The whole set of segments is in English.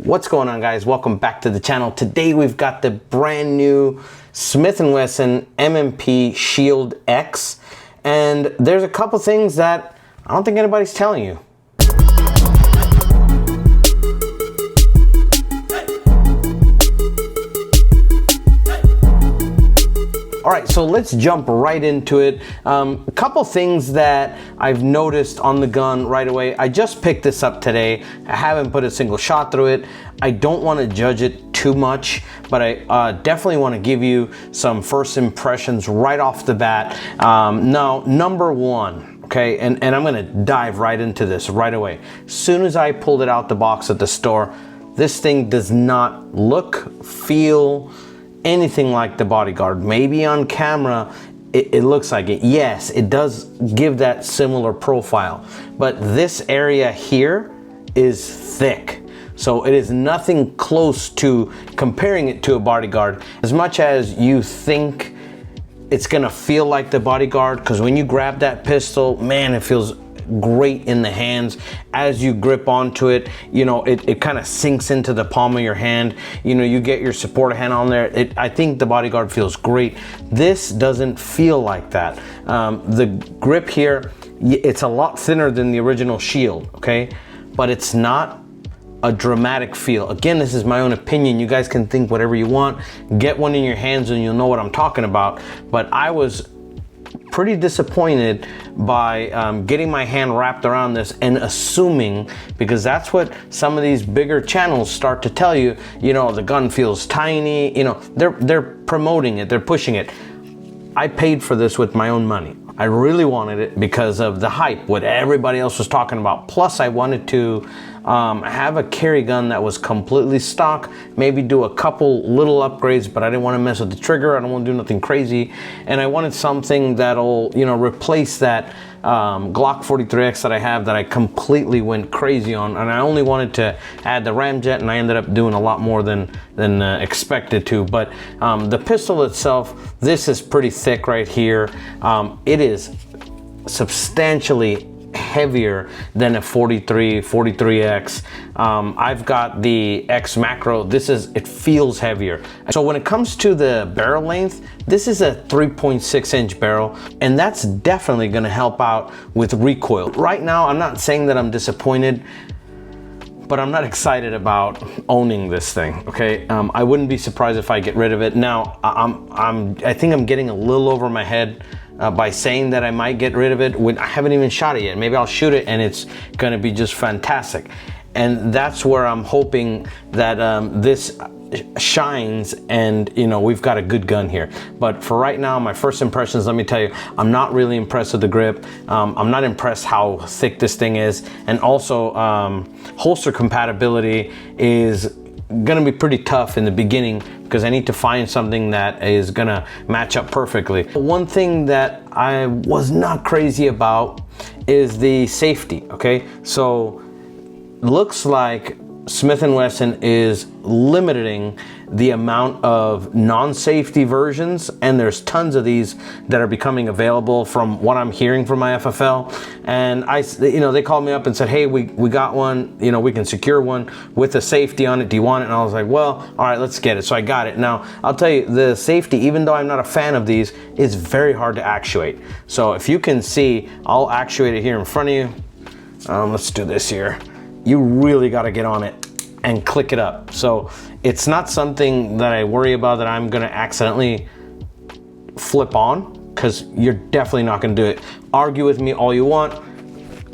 What's going on, guys? Welcome back to the channel. Today we've got the brand new Smith & Wesson M&P Shield X, and there's a couple things that I don't think anybody's telling you. All right, so let's jump right into it. A couple things that I've noticed on the gun right away. I just picked this up today. I haven't put a single shot through it. I don't want to judge it too much, but I definitely want to give you some first impressions right off the bat. Now, number one, okay, and I'm going to dive right into this right away. As soon as I pulled it out the box at the store, this thing does not look, feel, anything like the Bodyguard. Maybe on camera it looks like it. Yes, it does give that similar profile, but this area here is thick, so it is nothing close to comparing it to a Bodyguard. As much as you think it's gonna feel like the Bodyguard, because when you grab that pistol, man, it feels great in the hands. As you grip onto it, you know, it kind of sinks into the palm of your hand. You know, you get your supporter hand on there. I think the Bodyguard feels great. This doesn't feel like that. The grip here, it's a lot thinner than the original Shield, okay? But it's not a dramatic feel. Again, this is my own opinion. You guys can think whatever you want. Get one in your hands and you'll know what I'm talking about. But I was pretty disappointed by getting my hand wrapped around this and assuming, because that's what some of these bigger channels start to tell you, you know, the gun feels tiny, you know, they're promoting it, they're pushing it. I paid for this with my own money. I really wanted it because of the hype, what everybody else was talking about. Plus, I wanted to have a carry gun that was completely stock, maybe do a couple little upgrades, but I didn't want to mess with the trigger. I don't want to do nothing crazy. And I wanted something that'll, you know, replace that Glock 43X that I have that I completely went crazy on. And I only wanted to add the ramjet, and I ended up doing a lot more than expected to. But the pistol itself, this is pretty thick right here. It is substantially heavier than a 43X. I've got the X Macro. It feels heavier. So when it comes to the barrel length, this is a 3.6 inch barrel, and that's definitely going to help out with recoil. Right now, I'm not saying that I'm disappointed, but I'm not excited about owning this thing, okay? I wouldn't be surprised if I get rid of it. Now, I think I'm getting a little over my head by saying that I might get rid of it when I haven't even shot it yet. Maybe I'll shoot it and it's gonna be just fantastic. And that's where I'm hoping that this shines, and you know, we've got a good gun here. But for right now, my first impressions, let me tell you, I'm not really impressed with the grip. I'm not impressed how thick this thing is. And also, holster compatibility is gonna be pretty tough in the beginning because I need to find something that is gonna match up perfectly. One thing that I was not crazy about is the safety, okay? So looks like Smith & Wesson is limiting the amount of non-safety versions, and there's tons of these that are becoming available from what I'm hearing from my FFL. And you know, they called me up and said, hey, we got one, you know, we can secure one with a safety on it. Do you want it? And I was like, well, all right, let's get it. So I got it. Now, I'll tell you, the safety, even though I'm not a fan of these, is very hard to actuate. So if you can see, I'll actuate it here in front of you. Let's do this here. You really got to get on it and click it up. So it's not something that I worry about that I'm gonna accidentally flip on, because you're definitely not gonna do it. Argue with me all you want,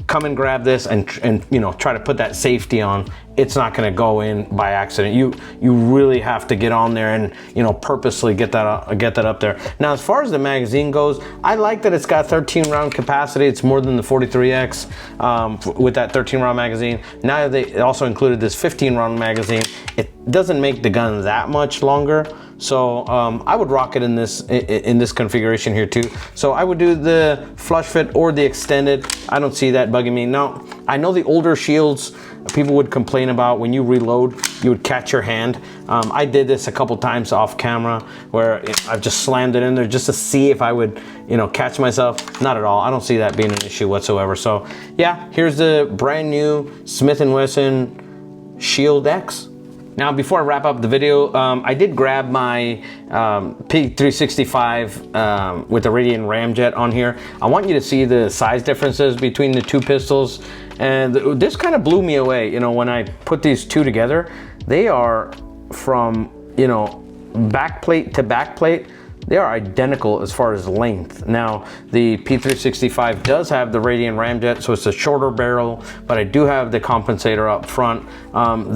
come and grab this and you know, try to put that safety on. It's not gonna go in by accident. You really have to get on there and, you know, purposely get that up there. Now, as far as the magazine goes, I like that it's got 13 round capacity. It's more than the 43X with that 13 round magazine. Now they also included this 15 round magazine. It doesn't make the gun that much longer. So I would rock it in this configuration here too. So I would do the flush fit or the extended. I don't see that bugging me. Now, I know the older Shields, people would complain about when you reload, you would catch your hand. I did this a couple times off camera where I've just slammed it in there just to see if I would, you know, catch myself. Not at all. I don't see that being an issue whatsoever. So yeah, here's the brand new Smith & Wesson Shield X. Now, before I wrap up the video, I did grab my P365 with the Radiant Ramjet on here. I want you to see the size differences between the two pistols, and this kind of blew me away. You know, when I put these two together, they are from, you know, back plate to back plate. They are identical as far as length. Now, the P365 does have the Radiant Ramjet, so it's a shorter barrel, but I do have the compensator up front.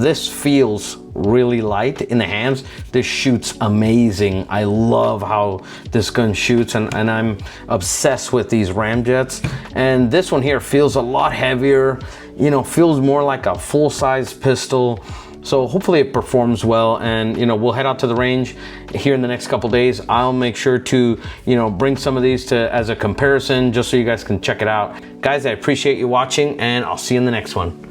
This feels really light in the hands. This shoots amazing. I love how this gun shoots, and I'm obsessed with these Ramjets. And this one here feels a lot heavier, you know, feels more like a full-size pistol. So hopefully it performs well, and you know, we'll head out to the range here in the next couple days. I'll make sure to, you know, bring some of these to as a comparison, just so you guys can check it out. Guys, I appreciate you watching, and I'll see you in the next one.